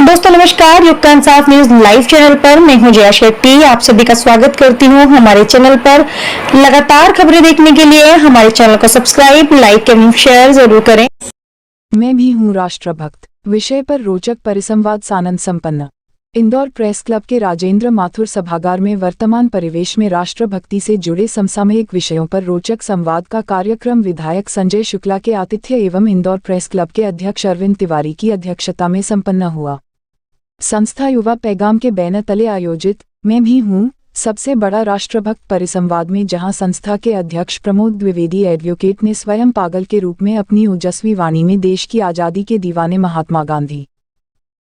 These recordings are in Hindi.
दोस्तों नमस्कार, युग का इंसाफ न्यूज लाइव चैनल पर मैं हूं जया शेट्टी। आप सभी का स्वागत करती हूं हमारे चैनल पर। लगातार खबरें देखने के लिए हमारे चैनल को सब्सक्राइब, लाइक एवं शेयर जरूर करें। मैं भी हूं राष्ट्रभक्त विषय पर रोचक परिसंवाद सानंद संपन्न। इंदौर प्रेस क्लब के राजेंद्र माथुर सभागार में वर्तमान परिवेश में राष्ट्रभक्ति से जुड़े समसामयिक विषयों पर रोचक संवाद का कार्यक्रम विधायक संजय शुक्ला के आतिथ्य एवं इंदौर प्रेस क्लब के अध्यक्ष अरविंद तिवारी की अध्यक्षता में संपन्न हुआ। संस्था युवा पैगाम के बैनर तले आयोजित मैं भी हूँ सबसे बड़ा राष्ट्रभक्त परिसंवाद में जहां संस्था के अध्यक्ष प्रमोद द्विवेदी एडवोकेट ने स्वयं पागल के रूप में अपनी ओजस्वी वाणी में देश की आज़ादी के दीवाने महात्मा गांधी,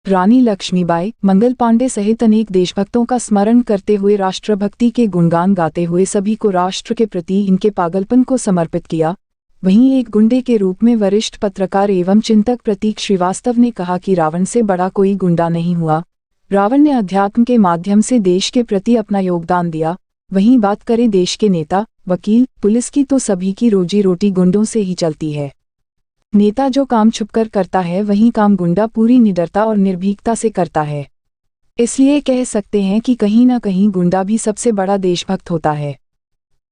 रानी लक्ष्मीबाई, मंगल पांडे सहित अनेक देशभक्तों का स्मरण करते हुए राष्ट्रभक्ति के गुणगान गाते हुए सभी को राष्ट्र के प्रति इनके पागलपन को समर्पित किया। वहीं एक गुंडे के रूप में वरिष्ठ पत्रकार एवं चिंतक प्रतीक श्रीवास्तव ने कहा कि रावण से बड़ा कोई गुंडा नहीं हुआ। रावण ने अध्यात्म के माध्यम से देश के प्रति अपना योगदान दिया। वहीं बात करें देश के नेता, वकील, पुलिस की तो सभी की रोजी रोटी गुंडों से ही चलती है। नेता जो काम छुपकर करता है वहीं काम गुंडा पूरी निडरता और निर्भीकता से करता है। इसलिए कह सकते हैं कि कहीं न कहीं गुंडा भी सबसे बड़ा देशभक्त होता है।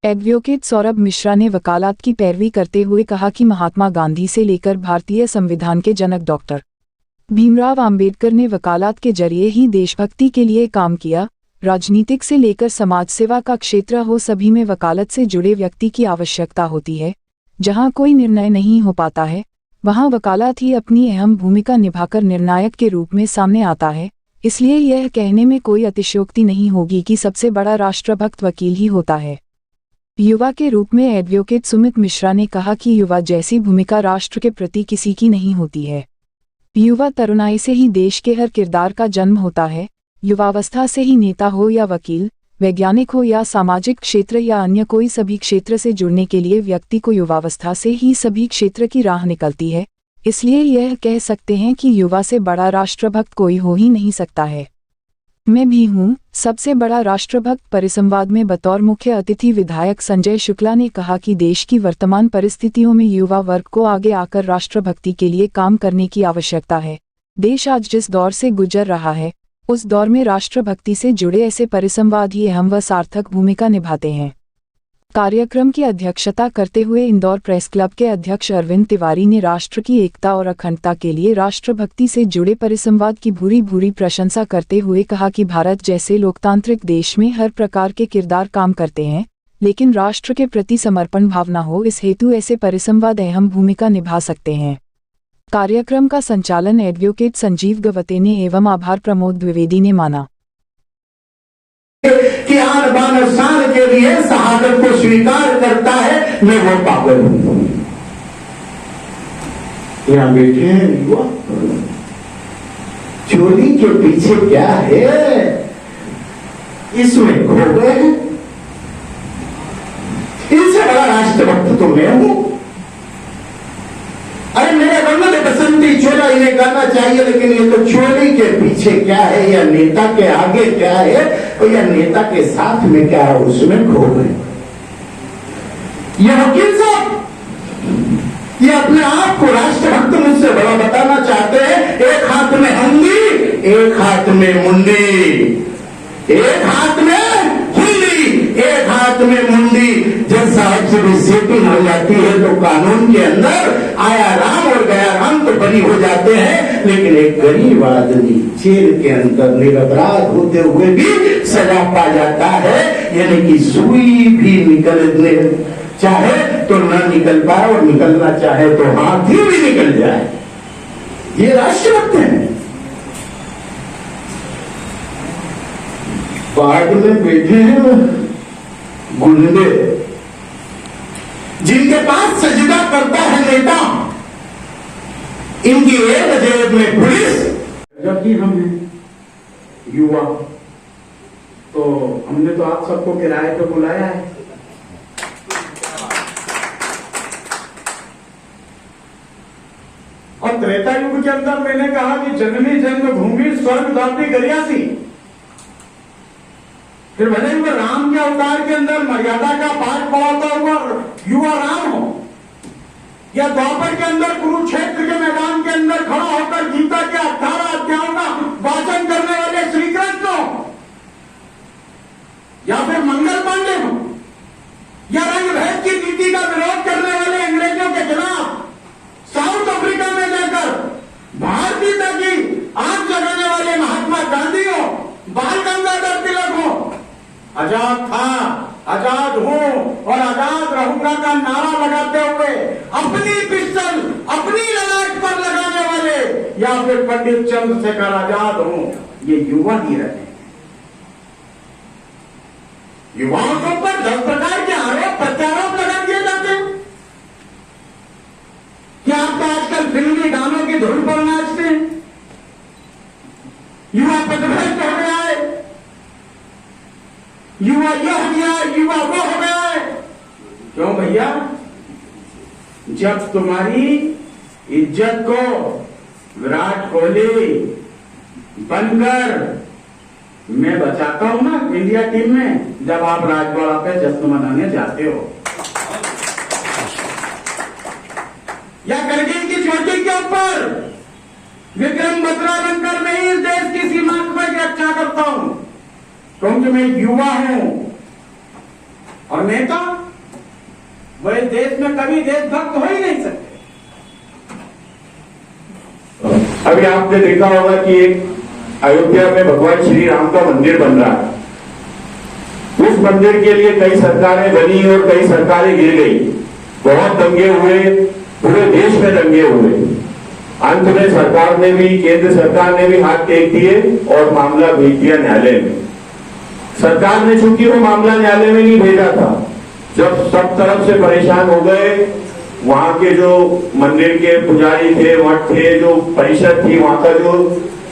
एडवोकेट सौरभ मिश्रा ने वकालत की पैरवी करते हुए कहा कि महात्मा गांधी से लेकर भारतीय संविधान के जनक डॉक्टर भीमराव अंबेडकर ने वकालत के जरिए ही देशभक्ति के लिए काम किया। राजनीतिक से लेकर समाज सेवा का क्षेत्र हो, सभी में वकालत से जुड़े व्यक्ति की आवश्यकता होती है। जहां कोई निर्णय नहीं हो पाता है वहां वकालत ही अपनी अहम भूमिका निभाकर निर्णायक के रूप में सामने आता है। इसलिए यह कहने में कोई अतिशयोक्ति नहीं होगी कि सबसे बड़ा राष्ट्रभक्त वकील ही होता है। युवा के रूप में एडवोकेट सुमित मिश्रा ने कहा कि युवा जैसी भूमिका राष्ट्र के प्रति किसी की नहीं होती है। युवा तरुणाई से ही देश के हर किरदार का जन्म होता है। युवावस्था से ही नेता हो या वकील, वैज्ञानिक हो या सामाजिक क्षेत्र या अन्य कोई, सभी क्षेत्र से जुड़ने के लिए व्यक्ति को युवावस्था से ही सभी क्षेत्र की राह निकलती है। इसलिए यह कह सकते हैं कि युवा से बड़ा राष्ट्रभक्त कोई हो ही नहीं सकता है। मैं भी हूँ सबसे बड़ा राष्ट्रभक्त परिसंवाद में बतौर मुख्य अतिथि विधायक संजय शुक्ला ने कहा कि देश की वर्तमान परिस्थितियों में युवा वर्ग को आगे आकर राष्ट्रभक्ति के लिए काम करने की आवश्यकता है। देश आज जिस दौर से गुजर रहा है उस दौर में राष्ट्रभक्ति से जुड़े ऐसे परिसंवाद ही अहम व सार्थक भूमिका निभाते हैं। कार्यक्रम की अध्यक्षता करते हुए इंदौर प्रेस क्लब के अध्यक्ष अरविंद तिवारी ने राष्ट्र की एकता और अखंडता के लिए राष्ट्रभक्ति से जुड़े परिसंवाद की भूरी भूरी प्रशंसा करते हुए कहा कि भारत जैसे लोकतांत्रिक देश में हर प्रकार के किरदार काम करते हैं, लेकिन राष्ट्र के प्रति समर्पण भावना हो, इस हेतु ऐसे परिसंवाद अहम भूमिका निभा सकते हैं। कार्यक्रम का संचालन एडवोकेट संजीव गवते ने एवं आभार प्रमोद द्विवेदी ने माना। कि आन बान और शान के लिए शहादत को स्वीकार करता है, मैं वो पागल हूं। यहां बैठे हैं युवा, चोरी के पीछे क्या है इसमें खो गए हैं। इससे बड़ा राष्ट्रभक्त तो मैं हूं। अरे मेरे वर्णन में बसंती चोला इन्हें गाना चाहिए, लेकिन ये तो चोरी के पीछे क्या है या नेता के आगे क्या है और या नेता के साथ में क्या है उसमें खो गए। ये वकील साहब ये अपने आप को राष्ट्रभक्त मुझसे बड़ा बताना चाहते हैं। एक हाथ में हंडी, एक हाथ में मुंडी, एक हाथ में हुंडी, एक हाथ में मुंडी। जब साहब से भी सेटिंग हो जाती है तो कानून के अंदर आया राम और गया राम तो बनी हो जाते हैं, लेकिन एक गरीब आदमी जेल के अंदर निरपराध होते हुए भी सजा पा जाता है। यानी कि सुई भी निकलने चाहे तो न निकल पाए और निकलना चाहे तो हाथी भी निकल जाए। ये राष्ट्रभक्त है। पार्क में बैठे हैं गुंडे, जिनके पास सजदा करता है नेता, इनकी एक जेब में पुलिस। जबकि हम हैं युवा, तो हमने तो आप सबको किराए पे बुलाया है। और त्रेता युग के अंदर मैंने कहा कि जननी जन्मभूमि स्वर्गदात्री गरियासी। फिर भले ही राम के अवतार के अंदर मर्यादा का पाठ पढ़ाता हुआ युवा राम हो, या द्वापर के अंदर कुरुक्षेत्र के मैदान के अंदर खड़ा होकर गीता के 18 अध्यायों का आजाद था, आजाद हूं और आजाद रहूंगा का नारा लगाते हुए अपनी पिस्टल अपनी ललाट पर लगाने वाले या फिर पंडित चंद्रशेखर आजाद हूं, ये युवा ही रहे। युवाओं के ऊपर 10 प्रकार के आरोप प्रत्यारोप लगा दिए जाते हैं। क्या आप तो आजकल फिल्मी गानों की धुन पर नाचते हैं? युवा पदभ्रष्ट हो गया है, युवा यह हो गया, युवा वो हो गया है। क्यों भैया? जब तुम्हारी इज्जत को विराट कोहली बनकर मैं बचाता हूं ना इंडिया टीम में, जब आप राजवाड़ा पे जश्न मनाने जाते हो, या करगिल की चोटी के ऊपर विक्रम बत्रा बनकर मैं इस देश की सीमा की रक्षा करता हूं, क्योंकि मैं युवा हूं। और नेता वह देश में कभी देशभक्त हो ही नहीं सकते। अभी आपने देखा होगा कि एक अयोध्या में भगवान श्री राम का मंदिर बन रहा है। उस मंदिर के लिए कई सरकारें बनी और कई सरकारें गिर गई, बहुत दंगे हुए, पूरे देश में दंगे हुए। अंत में सरकार ने भी, केंद्र सरकार ने भी हाथ टेक दिए और मामला भेज दिया न्यायालय में। सरकार ने चूंकि वो मामला न्यायालय में नहीं भेजा था, जब सब तरफ से परेशान हो गए, वहां के जो मंदिर के पुजारी थे, मठ थे, जो परिषद थी, वहां का जो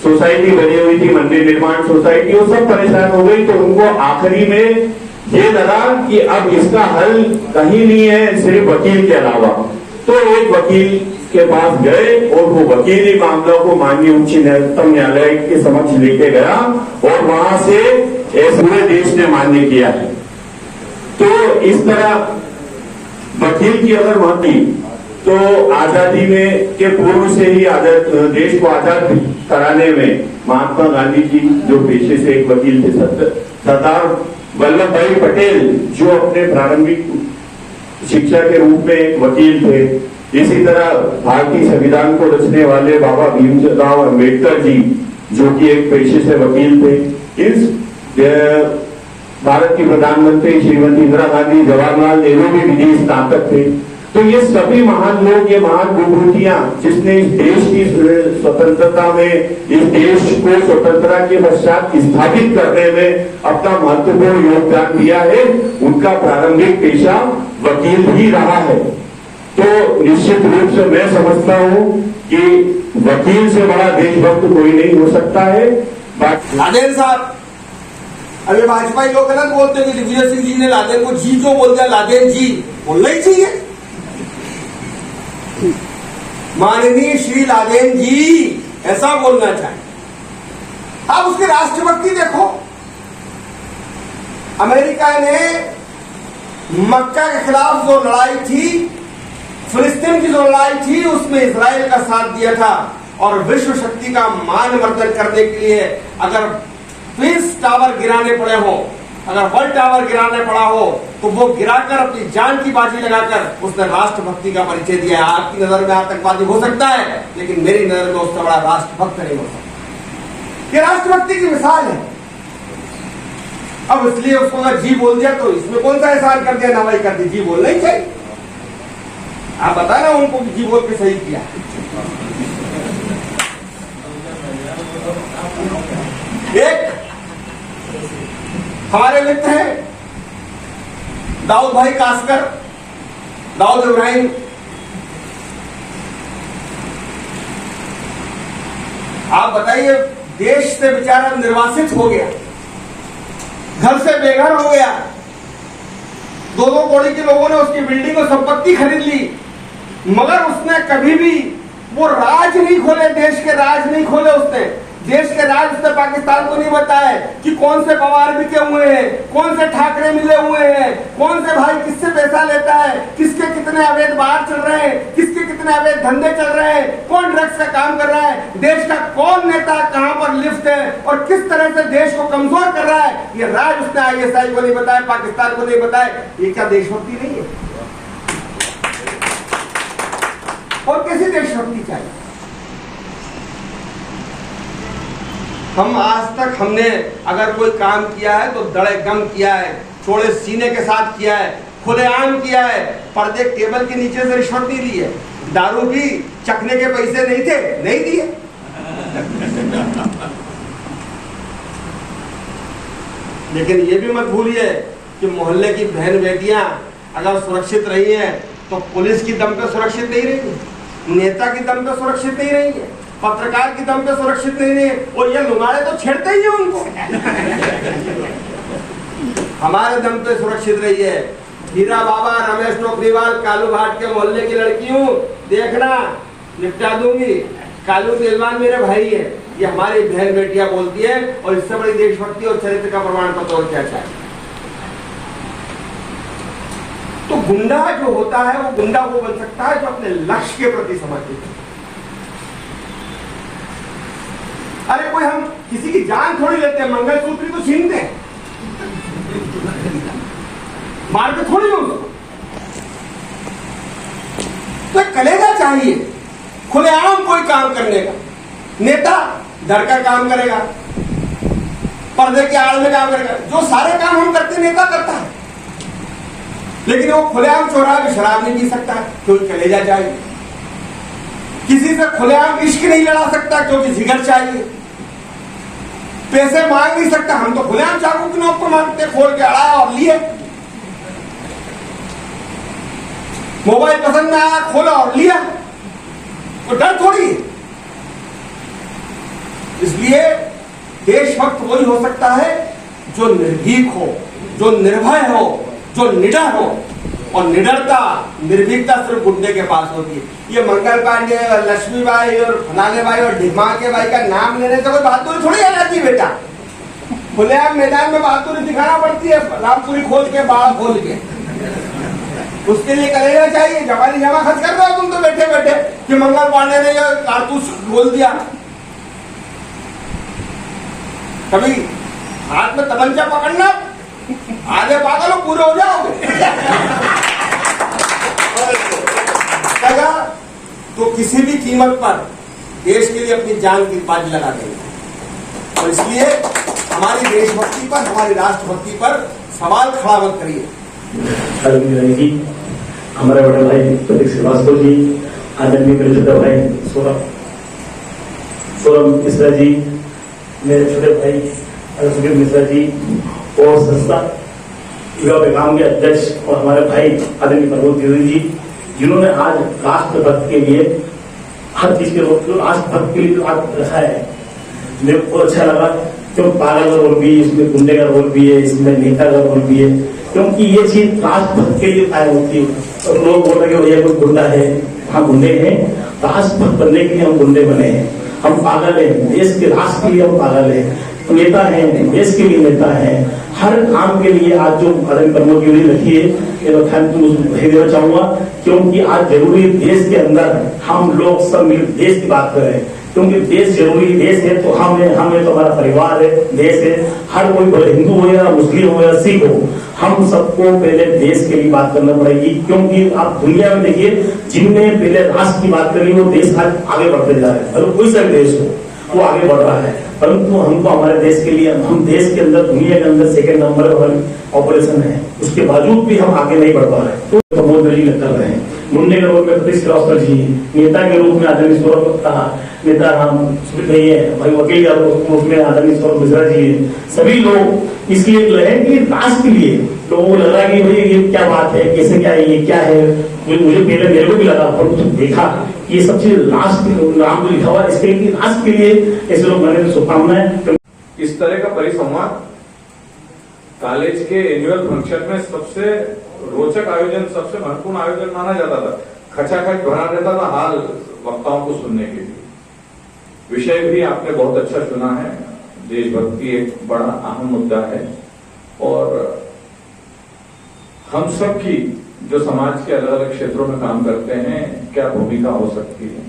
सोसाइटी बनी हुई थी, मंदिर निर्माण सोसाइटी, वो सब परेशान हो गई। तो उनको आखिरी में ये लगा कि अब इसका हल कहीं नहीं है सिर्फ वकील के अलावा। तो एक वकील के पास गए और वो वकील ही मामला को माननीय उच्चतम न्यायालय के समक्ष लेके गया और वहां से पूरे देश ने मान्य किया है। तो इस तरह वकील की अगर महत्व, तो आजादी में के पूर्व से ही देश को आजाद कराने में महात्मा गांधी जी, जो पेशे से एक वकील थे, सरदार वल्लभ भाई पटेल, जो अपने प्रारंभिक शिक्षा के रूप में एक वकील थे, इसी तरह भारतीय संविधान को रचने वाले बाबा भीमराव अम्बेडकर जी, जो कि एक पेशे से वकील थे, इस भारत की प्रधानमंत्री श्रीमती इंदिरा गांधी, जवाहरलाल नेहरू भी विधि स्नातक थे। तो ये सभी महान लोग, ये महान विभूतियां, जिसने इस देश की स्वतंत्रता में, इस देश को स्वतंत्रता के पश्चात स्थापित करने में अपना महत्वपूर्ण योगदान दिया है, उनका प्रारंभिक पेशा वकील ही रहा है। तो निश्चित रूप से मैं समझता हूं कि वकील से बड़ा देशभक्त कोई नहीं हो सकता है। लादेन साहब, अभी भाजपा लोग गलत बोलते हैं कि दिग्विजय सिंह जी ने लादेन को जी क्यों बोल दिया? लादेन जी बोलना ही चाहिए। माननीय श्री लादेन जी ऐसा बोलना चाहिए। आप उसकी राष्ट्रभक्ति देखो। अमेरिका ने मक्का के खिलाफ जो लड़ाई थी, फिलिस्तीन की जो लड़ाई थी, उसमें इजराइल का साथ दिया था। और विश्व शक्ति का मान वर्धन करने के लिए अगर ट्विन टावर गिराने पड़े हो, अगर वर्ल्ड टावर गिराने पड़ा हो, तो वो गिराकर अपनी जान की बाजी लगाकर उसने राष्ट्रभक्ति का परिचय दिया है। आपकी नजर में आतंकवादी हो सकता है, लेकिन मेरी नजर में उससे बड़ा राष्ट्रभक्त नहीं हो सकता। ये राष्ट्रभक्ति की मिसाल है। अब इसलिए उसको अगर जी बोल दिया तो इसमें कौन सा एहसान कर दिया, नवाई कर दी? जी बोलना ही चाहिए। आप बताना उनको कि जी बोल के सही किया। एक हमारे मित्र हैं दाऊद भाई कासकर, दाऊद इब्राहिम, आप बताइए, देश से बेचारा निर्वासित हो गया, घर से बेघर हो गया, 2-2 करोड़ के लोगों ने उसकी बिल्डिंग और संपत्ति खरीद ली, मगर उसने कभी भी वो राज नहीं खोले, देश के राज नहीं खोले। उसने देश के राज उसने पाकिस्तान को नहीं बताया कि कौन से पवार बिके हुए हैं, कौन से ठाकरे मिले हुए हैं, कौन से भाई किससे पैसा लेता है, किसके कितने अवैध बार चल रहे हैं, किसके कितने अवैध धंधे चल रहे हैं, कौन ड्रग्स का काम कर रहा है, देश का कौन नेता कहां पर लिफ्ट है और किस तरह से देश को कमजोर कर रहा है, ये राज उसने ISI को नहीं बताया, पाकिस्तान को नहीं बताया। ये क्या देशभक्ति नहीं है? और कैसी देशभक्ति चाहिए? हम आज तक हमने अगर कोई काम किया है तो दड़े गम किया है, चौड़े सीने के साथ किया है, खुलेआम किया है। पर्दे टेबल के नीचे से रिश्वत नहीं ली है, दारू की चखने के पैसे नहीं थे, नहीं दिए। लेकिन ये भी मत भूलिए कि मोहल्ले की बहन बेटियां अगर सुरक्षित रही हैं तो पुलिस की दम पे सुरक्षित नहीं रही, नेता की दम पे सुरक्षित नहीं रही है, पत्रकार की दम पे सुरक्षित नहीं रही है। और ये लुगाड़े तो छेड़ते ही हैं उनको। हमारे दम पे सुरक्षित रही है। हीरा बाबा, रमेश टोकरीवाल, कालू घाट के मोहल्ले की लड़की हूँ, देखना निपटा दूंगी। कालू दिलवान मेरे भाई है, ये हमारी बहन बेटियां बोलती है। और इससे बड़ी देशभक्ति और चरित्र का प्रमाण पत्र और क्या चाहिए। तो गुंडा जो होता है वो गुंडा वो बन सकता है जो अपने लक्ष्य के प्रति समर्पित है। अरे कोई हम किसी की जान थोड़ी लेते हैं, मंगलसूत्र तो छीनते हैं, मार के थोड़ी उसको। तो कलेजा चाहिए खुलेआम कोई काम करने का। नेता डरकर काम करेगा, पर्दे के आड़ में काम करेगा। जो सारे काम हम करते नेता करता है, लेकिन वो खुलेआम चौराहे पे शराब नहीं पी सकता क्योंकि कलेजा चाहिए। किसी से खुलेआम इश्क नहीं लड़ा सकता क्योंकि जिगर चाहिए। पैसे मांग नहीं सकता, हम तो खुलेआम चाकू की नोक पर मांगते, खोल के अड़ाया और लिए। मोबाइल पसंद में आया, खोला और लिया, तो डर थोड़ी। इसलिए देशभक्त वही हो सकता है जो निर्भीक हो, जो निर्भय हो, जो निडर हो। और निडरता, निर्भीकता सिर्फ गुंडे के पास होती है। ये मंगल पांडे, लक्ष्मीबाई और फलाने भाई और ढिमाके भाई का नाम लेने से कोई बहादुरी थोड़ी आ जाती बेटा। खुलेआम मैदान में बहादुरी दिखाना पड़ती है, रामपुरी खोल के, बाढ़ खोल के। उसके लिए कलेजा चाहिए। जवानी जमा खर्च कर रहे हो तुम तो बैठे बैठे कि मंगल पांडे ने यह कारतूस बोल दिया। कभी हाथ में तमंचा पकड़ना, आधे पागल हो पूरे हो जाओगे। तो किसी भी कीमत पर देश के लिए अपनी जान की बाजी लगा देंगे। और इसलिए हमारी देशभक्ति पर, हमारी राष्ट्रभक्ति पर सवाल खड़ा मत करिए। जी, हमारे बड़े भाई प्रतीक श्रीवास्तव जी, आदरणीय मेरे छोटे भाई सौरभ मिश्रा जी, मेरे छोटे भाई सुधीर मिश्रा जी और संस्था युवा विभाग के अध्यक्ष और हमारे भाई आदरणीय प्रमोद त्रिवेदी जी, जिन्होंने आज राष्ट्रभक्त के लिए हर चीज के राष्ट्रभक्त के लिए आज रखा है। मेरे को अच्छा लगा क्यों पागल का रोल भी, इसमें गुंडे का रोल भी है, इसमें नेता का रोल भी है, क्योंकि ये चीज राष्ट्रभक्त के लिए कायम होती है। और लोग बोल रहे हैं भैया कोई गुंडा है, हाँ गुंडे हैं, राष्ट्रभक्त बनने के लिए हम गुंडे बने हैं। हम पागल हैं, देश के राष्ट्र के लिए हम पागल हैं। नेता हैं, देश के लिए नेता हैं। हर काम के लिए आज जो प्रमोद यूरी रखी है, ये देना चाहूंगा, क्योंकि आज जरूरी देश के अंदर हम लोग सब मिल देश की बात करें, क्योंकि देश जरूरी। देश है तो हम है तो हमारा परिवार है, देश है। हर कोई बोले हिंदू हो या मुस्लिम हो या सिख हो, हम सबको पहले देश के लिए बात करना पड़ेगी। क्योंकि आप दुनिया में देखिए, जिनने पहले राष्ट्र की बात करी वो देश आज आगे बढ़ते जा रहे हैं। और कोई सा देश हो वो आगे बढ़ रहा है, परंतु हमको हमारे देश के लिए, हम देश के अंदर दुनिया के अंदर सेकंड नंबर पर ऑपरेशन है, उसके बावजूद भी हम आगे नहीं बढ़ पा रहे। तो प्रमोद जी कर रहे हैं। मुंडे के रूप में प्रतीक श्रीवास्तव जी, नेता के रूप में आदरणीय सौरभ का नेता हम नहीं है भाई, वकील के रूप में आदरणीय सौरभ मिश्रा जी है। सभी लोग इसलिए लड़े कि राष्ट्र के लिए। लोगों को लग रहा है कि भाई ये क्या बात है, कैसे क्या है, ये क्या है। मुझे पहले मेरे को भी लगा, पर देखा ये सब चीज राष्ट्र नाम को लिखा हुआ, इसके लिए राष्ट्र के लिए ऐसे लोग बने तो शुभकामनाएं। इस तरह का परिसंवाद कॉलेज के एनुअल फंक्शन में सबसे रोचक आयोजन, सबसे महत्वपूर्ण आयोजन माना जाता था। खचाखच भरा रहता था हाल वक्ताओं को सुनने के लिए। विषय भी आपने बहुत अच्छा चुना है। देशभक्ति एक बड़ा अहम मुद्दा है और हम सब की जो समाज के अलग अलग क्षेत्रों में काम करते हैं क्या भूमिका हो सकती है,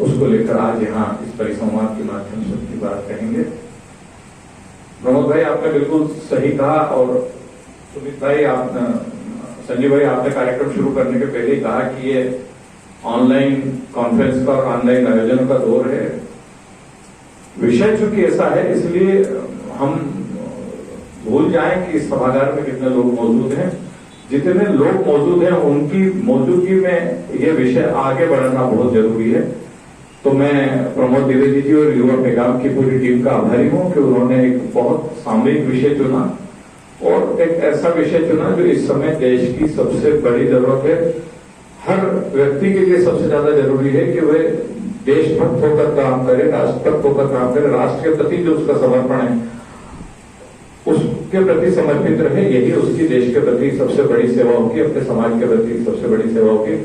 उसको लेकर आज यहाँ इस परिसंवाद के माध्यम से अपनी बात कहेंगे। प्रमोद भाई आपने बिल्कुल सही कहा और सुमित भाई, संजीव भाई आपने कार्यक्रम शुरू करने के पहले ही कहा कि ये ऑनलाइन कॉन्फ्रेंस का और ऑनलाइन आयोजनों का दौर है। विषय चूंकि ऐसा है इसलिए हम भूल जाएं कि इस सभागार में कितने लोग मौजूद हैं। जितने लोग मौजूद हैं उनकी मौजूदगी में ये विषय आगे बढ़ाना बहुत जरूरी है। तो मैं प्रमोद द्विवेदी जी और युवा पैगाम की पूरी टीम का आभारी हूं कि उन्होंने एक बहुत सामयिक विषय चुना और एक ऐसा विषय चुना जो इस समय देश की सबसे बड़ी जरूरत है। हर व्यक्ति के लिए सबसे ज्यादा जरूरी है कि वह देशभक्त होकर काम करे, राष्ट्रभक्त होकर काम करे, राष्ट्र के प्रति जो उसका समर्पण है उसके प्रति समर्पित रहे। यही उसकी देश के प्रति सबसे बड़ी सेवा होगी, अपने समाज के प्रति सबसे बड़ी सेवा होगी।